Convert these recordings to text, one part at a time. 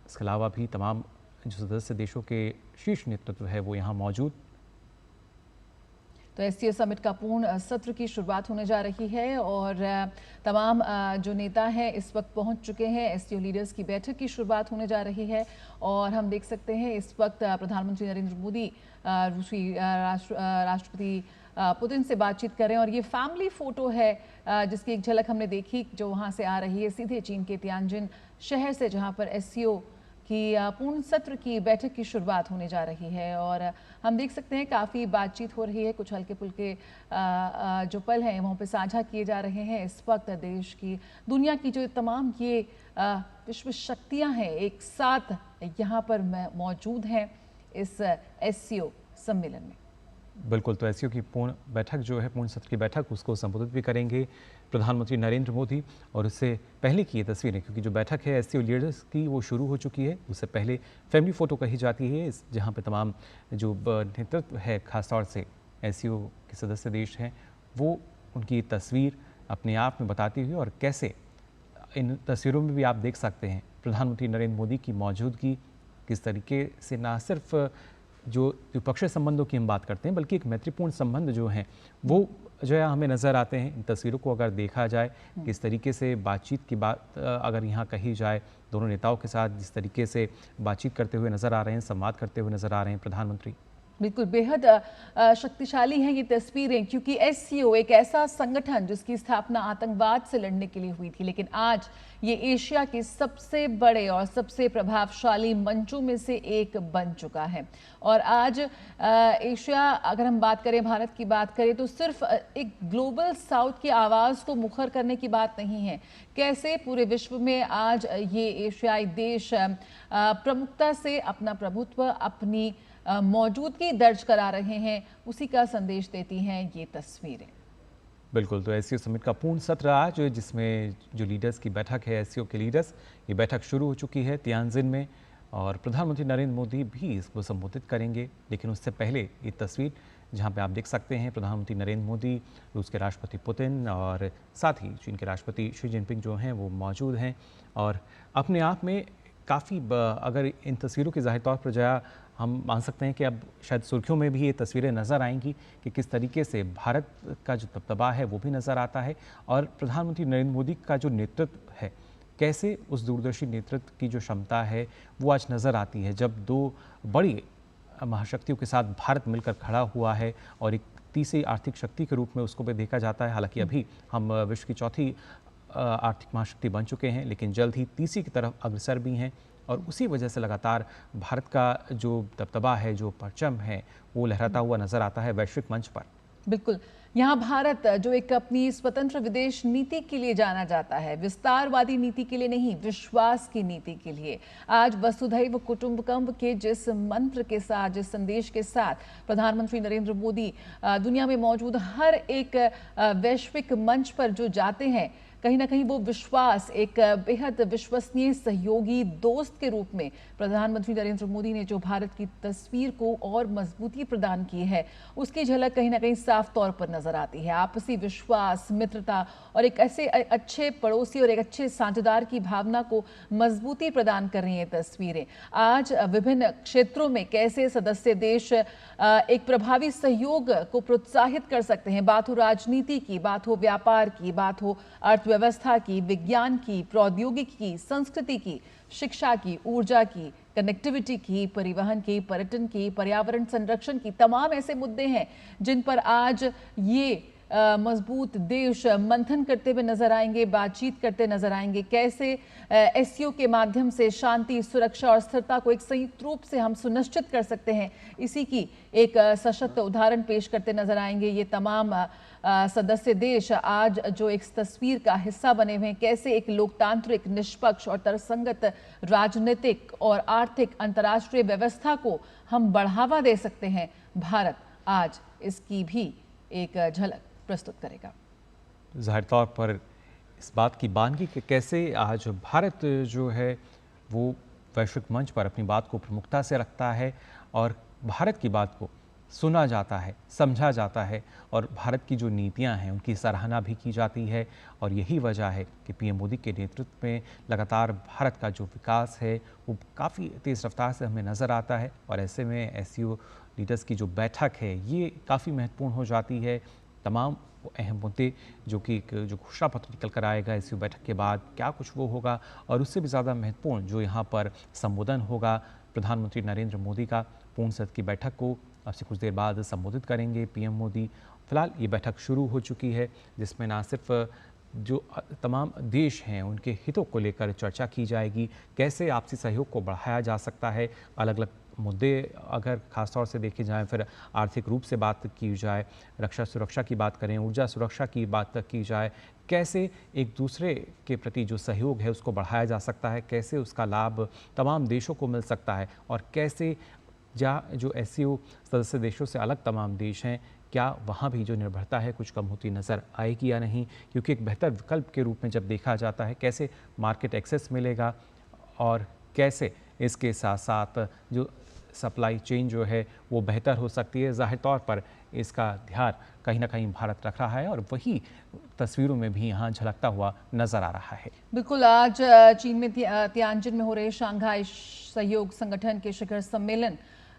इसके अलावा भी तमाम जो सदस्य देशों के शीर्ष नेतृत्व है वो यहाँ मौजूद। तो एससीओ समिट का पूर्ण सत्र की शुरुआत होने जा रही है और तमाम जो नेता हैं इस वक्त पहुंच चुके हैं। एससीओ लीडर्स की बैठक की शुरुआत होने जा रही है और हम देख सकते हैं इस वक्त प्रधानमंत्री नरेंद्र मोदी रूसी राष्ट्रपति पुतिन से बातचीत कर रहे हैं और ये फैमिली फोटो है जिसकी एक झलक हमने देखी जो वहां से आ रही है सीधे चीन के तियानजिन शहर से, जहां पर एससीओ कि पूर्ण सत्र की बैठक की शुरुआत होने जा रही है और हम देख सकते हैं काफ़ी बातचीत हो रही है। कुछ हल्के फुल्के जो पल हैं वहाँ पे साझा किए जा रहे हैं। इस वक्त देश की, दुनिया की जो तमाम ये विश्व शक्तियाँ हैं एक साथ यहाँ पर मौजूद हैं इस एससीओ सम्मेलन में। बिल्कुल, तो एससीओ की पूर्ण बैठक जो है, पूर्ण सत्र की बैठक, उसको संबोधित भी करेंगे प्रधानमंत्री नरेंद्र मोदी। और उससे पहले की ये तस्वीरें, क्योंकि जो बैठक है एससीओ लीडर्स की वो शुरू हो चुकी है, उससे पहले फैमिली फ़ोटो कही जाती है जहाँ पे तमाम जो नेतृत्व है, ख़ासतौर से एससीओ के सदस्य देश हैं, वो उनकी तस्वीर अपने आप में बताती हुई, और कैसे इन तस्वीरों में भी आप देख सकते हैं प्रधानमंत्री नरेंद्र मोदी की मौजूदगी किस तरीके से ना सिर्फ जो द्विपक्षीय संबंधों की हम बात करते हैं बल्कि एक मैत्रीपूर्ण संबंध जो हैं वो जो है हमें नज़र आते हैं। इन तस्वीरों को अगर देखा जाए किस तरीके से बातचीत की बात अगर यहाँ कही जाए, दोनों नेताओं के साथ जिस तरीके से बातचीत करते हुए नज़र आ रहे हैं, संवाद करते हुए नज़र आ रहे हैं प्रधानमंत्री, बिल्कुल बेहद शक्तिशाली हैं ये तस्वीरें, क्योंकि एससीओ एक ऐसा संगठन जिसकी स्थापना आतंकवाद से लड़ने के लिए हुई थी, लेकिन आज ये एशिया के सबसे बड़े और सबसे प्रभावशाली मंचों में से एक बन चुका है। और आज एशिया, अगर हम बात करें, भारत की बात करें, तो सिर्फ एक ग्लोबल साउथ की आवाज़ को मुखर करने की बात नहीं है। कैसे पूरे विश्व में आज ये एशियाई देश प्रमुखता से अपना प्रभुत्व, अपनी मौजूदगी दर्ज करा रहे हैं, उसी का संदेश देती हैं ये तस्वीरें। बिल्कुल, तो एससीओ समिट का पूर्ण सत्र आज, जिसमें जो लीडर्स की बैठक है, एससीओ के लीडर्स, ये बैठक शुरू हो चुकी है तियानजिन में और प्रधानमंत्री नरेंद्र मोदी भी इसको संबोधित करेंगे। लेकिन उससे पहले ये तस्वीर जहाँ पे आप देख सकते हैं प्रधानमंत्री नरेंद्र मोदी, रूस के राष्ट्रपति पुतिन और साथ ही चीन के राष्ट्रपति शी जिनपिंग जो हैं वो मौजूद हैं। और अपने आप में काफ़ी, अगर इन तस्वीरों के ज़ाहिर तौर पर जो हम मान सकते हैं कि अब शायद सुर्खियों में भी ये तस्वीरें नज़र आएंगी कि किस तरीके से भारत का जो दबदबा है वो भी नज़र आता है और प्रधानमंत्री नरेंद्र मोदी का जो नेतृत्व है, कैसे उस दूरदर्शी नेतृत्व की जो क्षमता है वो आज नज़र आती है, जब दो बड़ी महाशक्तियों के साथ भारत मिलकर खड़ा हुआ है और एक तीसरी आर्थिक शक्ति के रूप में उसको भी देखा जाता है। हालांकि अभी हम विश्व की चौथी आर्थिक महाशक्ति बन चुके हैं, लेकिन जल्द ही तीसरी की तरफ अग्रसर भी हैं और उसी वजह से लगातार भारत का जो दबदबा है, जो परचम है, वो लहराता हुआ नजर आता है वैश्विक मंच पर। बिल्कुल, यहाँ भारत जो एक अपनी स्वतंत्र विदेश नीति के लिए जाना जाता है, विस्तारवादी नीति के लिए नहीं, विश्वास की नीति के लिए, आज वसुधैव कुटुंबकम के जिस मंत्र के साथ, जिस संदेश के साथ प्रधानमंत्री नरेंद्र मोदी दुनिया में मौजूद हर एक वैश्विक मंच पर जो जाते हैं, कहीं ना कहीं वो विश्वास, एक बेहद विश्वसनीय सहयोगी दोस्त के रूप में प्रधानमंत्री नरेंद्र मोदी ने जो भारत की तस्वीर को और मजबूती प्रदान की है, उसकी झलक कहीं ना कहीं साफ तौर पर नजर आती है। आपसी विश्वास, मित्रता और एक ऐसे अच्छे पड़ोसी और एक अच्छे साझेदार की भावना को मजबूती प्रदान कर रही हैं तस्वीरें। आज विभिन्न क्षेत्रों में कैसे सदस्य देश एक प्रभावी सहयोग को प्रोत्साहित कर सकते हैं। बात हो राजनीति की, बात हो व्यापार की, बात हो अर्थव्यवस्था की, विज्ञान की, प्रौद्योगिकी की, संस्कृति की, शिक्षा की, ऊर्जा की, कनेक्टिविटी की, परिवहन की, पर्यटन की, पर्यावरण संरक्षण की, तमाम ऐसे मुद्दे हैं जिन पर आज ये मजबूत देश मंथन करते हुए नजर आएंगे, बातचीत करते नजर आएंगे। कैसे एससीओ के माध्यम से शांति, सुरक्षा और स्थिरता को एक संयुक्त रूप से हम सुनिश्चित कर सकते हैं, इसी की एक सशक्त उदाहरण पेश करते नजर आएंगे ये तमाम सदस्य देश आज जो एक तस्वीर का हिस्सा बने हुए हैं। कैसे एक लोकतांत्रिक, निष्पक्ष और तर्कसंगत राजनीतिक और आर्थिक अंतर्राष्ट्रीय व्यवस्था को हम बढ़ावा दे सकते हैं, भारत आज इसकी भी एक झलक प्रस्तुत करेगा। जाहिर तौर पर इस बात की बानगी कि कैसे आज भारत जो है वो वैश्विक मंच पर अपनी बात को प्रमुखता से रखता है और भारत की बात को सुना जाता है, समझा जाता है और भारत की जो नीतियां हैं उनकी सराहना भी की जाती है। और यही वजह है कि पीएम मोदी के नेतृत्व में लगातार भारत का जो विकास है वो काफ़ी तेज़ रफ्तार से हमें नज़र आता है। और ऐसे में एससीओ लीडर्स की जो बैठक है ये काफ़ी महत्वपूर्ण हो जाती है। तमाम वो अहम मुद्दे जो कि एक जो घोषणा पत्र निकल कर आएगा एससीओ बैठक के बाद, क्या कुछ वो होगा, और उससे भी ज़्यादा महत्वपूर्ण जो यहाँ पर संबोधन होगा प्रधानमंत्री नरेंद्र मोदी का पूर्ण सत्र की बैठक को अब से कुछ देर बाद संबोधित करेंगे पीएम मोदी। फिलहाल ये बैठक शुरू हो चुकी है जिसमें ना सिर्फ जो तमाम देश हैं उनके हितों को लेकर चर्चा की जाएगी, कैसे आपसी सहयोग को बढ़ाया जा सकता है, अलग अलग मुद्दे अगर खासतौर से देखे जाएं, फिर आर्थिक रूप से बात की जाए, रक्षा सुरक्षा की बात करें, ऊर्जा सुरक्षा की बात की जाए, कैसे एक दूसरे के प्रति जो सहयोग है उसको बढ़ाया जा सकता है, कैसे उसका लाभ तमाम देशों को मिल सकता है, और कैसे जो एससीओ सदस्य देशों से अलग तमाम देश हैं, क्या वहाँ भी जो निर्भरता है कुछ कम होती नज़र आएगी या नहीं, क्योंकि एक बेहतर विकल्प के रूप में जब देखा जाता है कैसे मार्केट एक्सेस मिलेगा और कैसे इसके साथ साथ जो सप्लाई चेन जो है वो बेहतर हो सकती है। ज़ाहिर तौर पर इसका ध्यान कहीं ना कहीं भारत रख रहा है और वही तस्वीरों में भी यहाँ झलकता हुआ नज़र आ रहा है। बिल्कुल, आज चीन में तियानजिन में हो रहे शंघाई सहयोग संगठन के शिखर सम्मेलन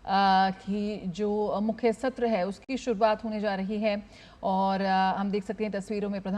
की जो मुख्य सत्र है उसकी शुरुआत होने जा रही है और हम देख सकते हैं तस्वीरों में प्रधान